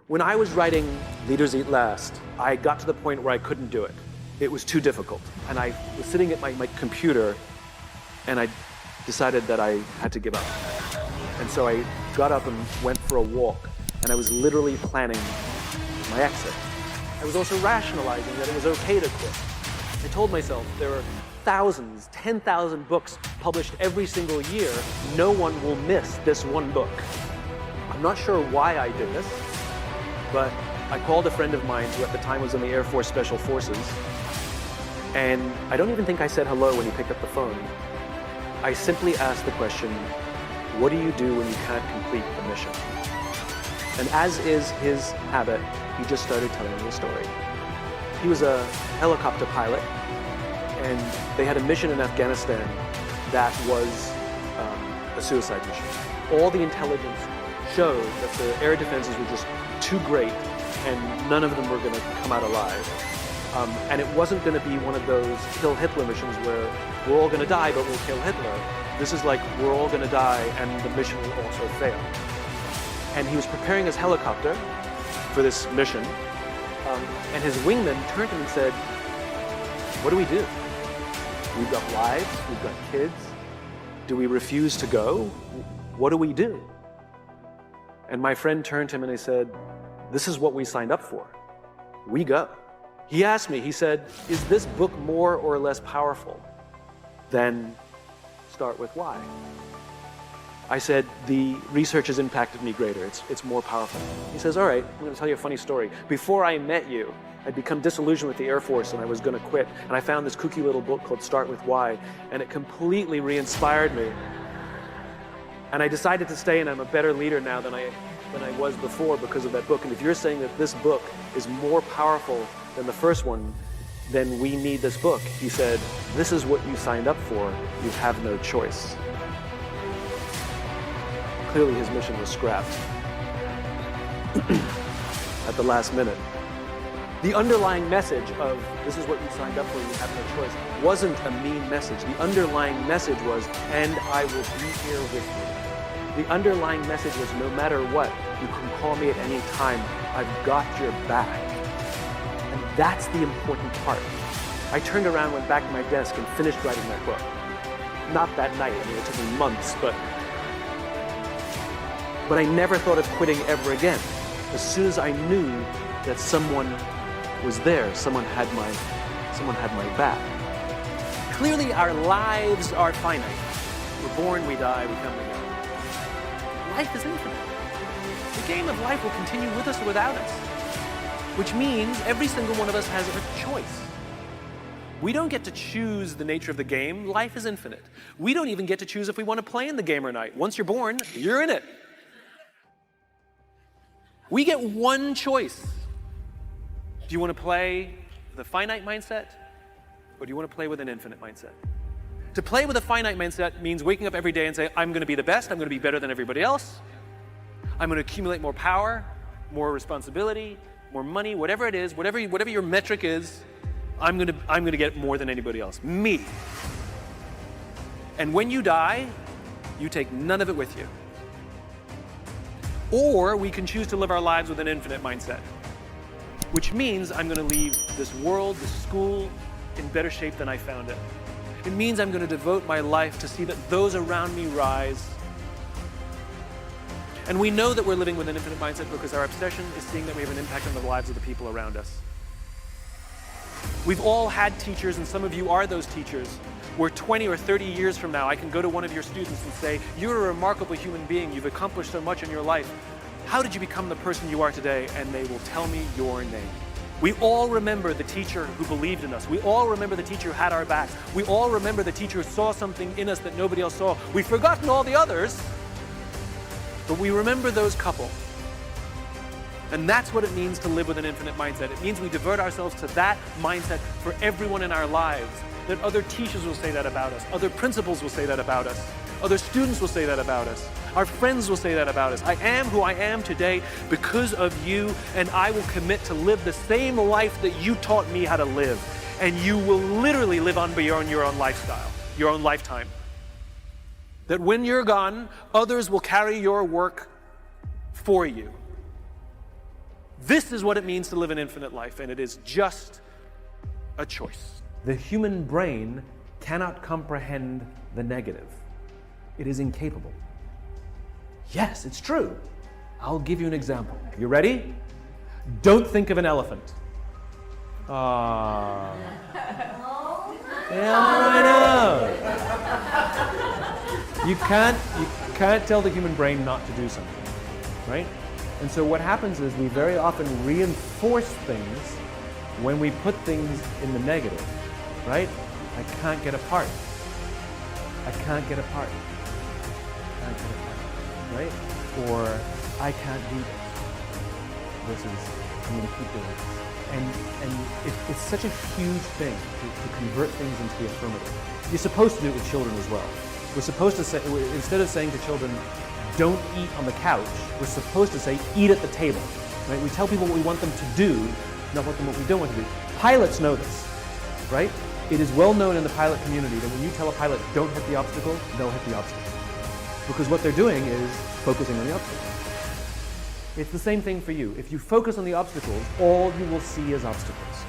When I was writing Leaders Eat Last, I got to the point where I couldn't do it. It was too difficult. And I was sitting at my computer, and I decided that I had to give up. And so I got up and went for a walk, and I was literally planning my exit. I was also rationalizing that it was okay to quit. I told myself there are thousands, 10,000 books published every single year. No one will miss this one book. I'm not sure why I did this, but I called a friend of mine who at the time was in the Air Force Special Forces, and I don't even think I said hello when he picked up the phone. I simply asked the question, what do you do when you can't complete the mission? And as is his habit, he just started telling me a story. He was a helicopter pilot, and they had a mission in Afghanistan that was a suicide mission. All the intelligence showed that the air defenses were just too great, and none of them were going to come out alive. And it wasn't going to be one of those kill Hitler missions where we're all going to die, but we'll kill Hitler. This is like we're all going to die, and the mission will also fail. And he was preparing his helicopter for this mission, and his wingman turned to him and said, what do we do? We've got lives, we've got kids. Do we refuse to go? What do we do? And my friend turned to him and he said, this is what we signed up for. We go. He asked me, he said, is this book more or less powerful than Start With Why? I said, the research has impacted me greater. It's more powerful. He says, all right, I'm going to tell you a funny story. Before I met you, I'd become disillusioned with the Air Force and I was going to quit. And I found this kooky little book called Start With Why, and it completely re-inspired me. And I decided to stay, and I'm a better leader now than I was before because of that book. And if you're saying that this book is more powerful than the first one, then we need this book. He said, this is what you signed up for. You have no choice. Clearly his mission was scrapped at the last minute. The underlying message of this is what you signed up for, you have no choice, wasn't a mean message. The underlying message was, and I will be here with you. The underlying message was, no matter what, you can call me at any time. I've got your back. And that's the important part. I turned around, went back to my desk, and finished writing that book. Not that night. I mean, it took me months, but I never thought of quitting ever again. As soon as I knew that someone was there, someone had my back. Clearly, our lives are finite. We're born, we die, we come and go. Life is infinite. The game of life will continue with us or without us, which means every single one of us has a choice. We don't get to choose the nature of the game. Life is infinite. We don't even get to choose if we want to play in the game or not. Once you're born, you're in it. We get one choice. Do you want to play with a finite mindset, or do you want to play with an infinite mindset? To play with a finite mindset means waking up every day and say, I'm going to be the best, I'm going to be better than everybody else, I'm going to accumulate more power, more responsibility, more money, whatever it is, whatever your metric is, I'm going to get more than anybody else. Me. And when you die, you take none of it with you. Or we can choose to live our lives with an infinite mindset, which means I'm going to leave this world, this school, in better shape than I found it. It means I'm going to devote my life to see that those around me rise. And we know that we're living with an infinite mindset because our obsession is seeing that we have an impact on the lives of the people around us. We've all had teachers, and some of you are those teachers, where 20 or 30 years from now, I can go to one of your students and say, you're a remarkable human being, you've accomplished so much in your life. How did you become the person you are today? And they will tell me your name. We all remember the teacher who believed in us. We all remember the teacher who had our backs. We all remember the teacher who saw something in us that nobody else saw. We've forgotten all the others, but we remember those couple. And that's what it means to live with an infinite mindset. It means we devote ourselves to that mindset for everyone in our lives. That other teachers will say that about us. Other principals will say that about us. Other students will say that about us. Our friends will say that about us. I am who I am today because of you, and I will commit to live the same life that you taught me how to live. And you will literally live on beyond your own lifestyle, your own lifetime. That when you're gone, others will carry your work for you. This is what it means to live an infinite life, and it is just a choice. The human brain cannot comprehend the negative. It is incapable. Yes, it's true. I'll give you an example. You ready? Don't think of an elephant. Ah. Yeah, I know. You can't tell the human brain not to do something, right? And so what happens is we very often reinforce things when we put things in the negative, right? I can't get apart. I can't get apart. I can't get apart, right? Or I can't do this versus I'm going to keep doing this. And it's such a huge thing to convert things into the affirmative. You're supposed to do it with children as well. We're supposed to say, instead of saying to children, don't eat on the couch, we're supposed to say, eat at the table. Right? We tell people what we want them to do, not what we don't want to do. Pilots know this, right? It is well known in the pilot community that when you tell a pilot, don't hit the obstacle, they'll hit the obstacle. Because what they're doing is focusing on the obstacle. It's the same thing for you. If you focus on the obstacles, all you will see is obstacles.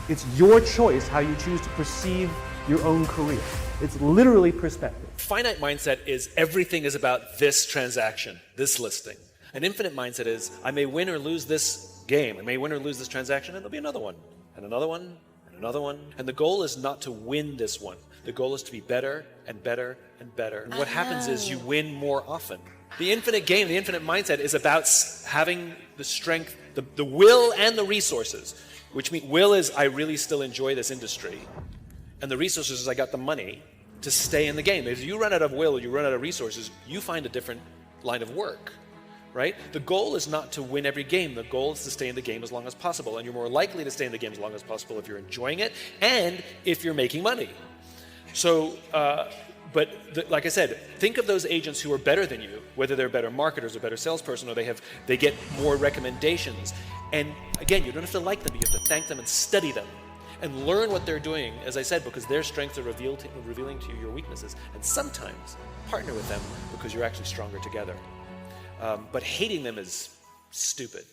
It's your choice how you choose to perceive your own career. It's literally perspective. Finite mindset is everything is about this transaction, this listing. An infinite mindset is I may win or lose this game, I may win or lose this transaction, and there'll be another one, and another one, and another one. And the goal is not to win this one. The goal is to be better and better and better. And what happens is you win more often. The infinite game, the infinite mindset is about having the strength, the will and the resources, which means will is I really still enjoy this industry, and the resources is I got the money to stay in the game. If you run out of will or you run out of resources, you find a different line of work, right? The goal is not to win every game. The goal is to stay in the game as long as possible, and you're more likely to stay in the game as long as possible if you're enjoying it and if you're making money. So, like I said, think of those agents who are better than you, whether they're better marketers or better salesperson, or they get more recommendations. And again, you don't have to like them, but you have to thank them and study them and learn what they're doing, as I said, because their strengths are revealing to you your weaknesses. And sometimes partner with them because you're actually stronger together. But hating them is stupid.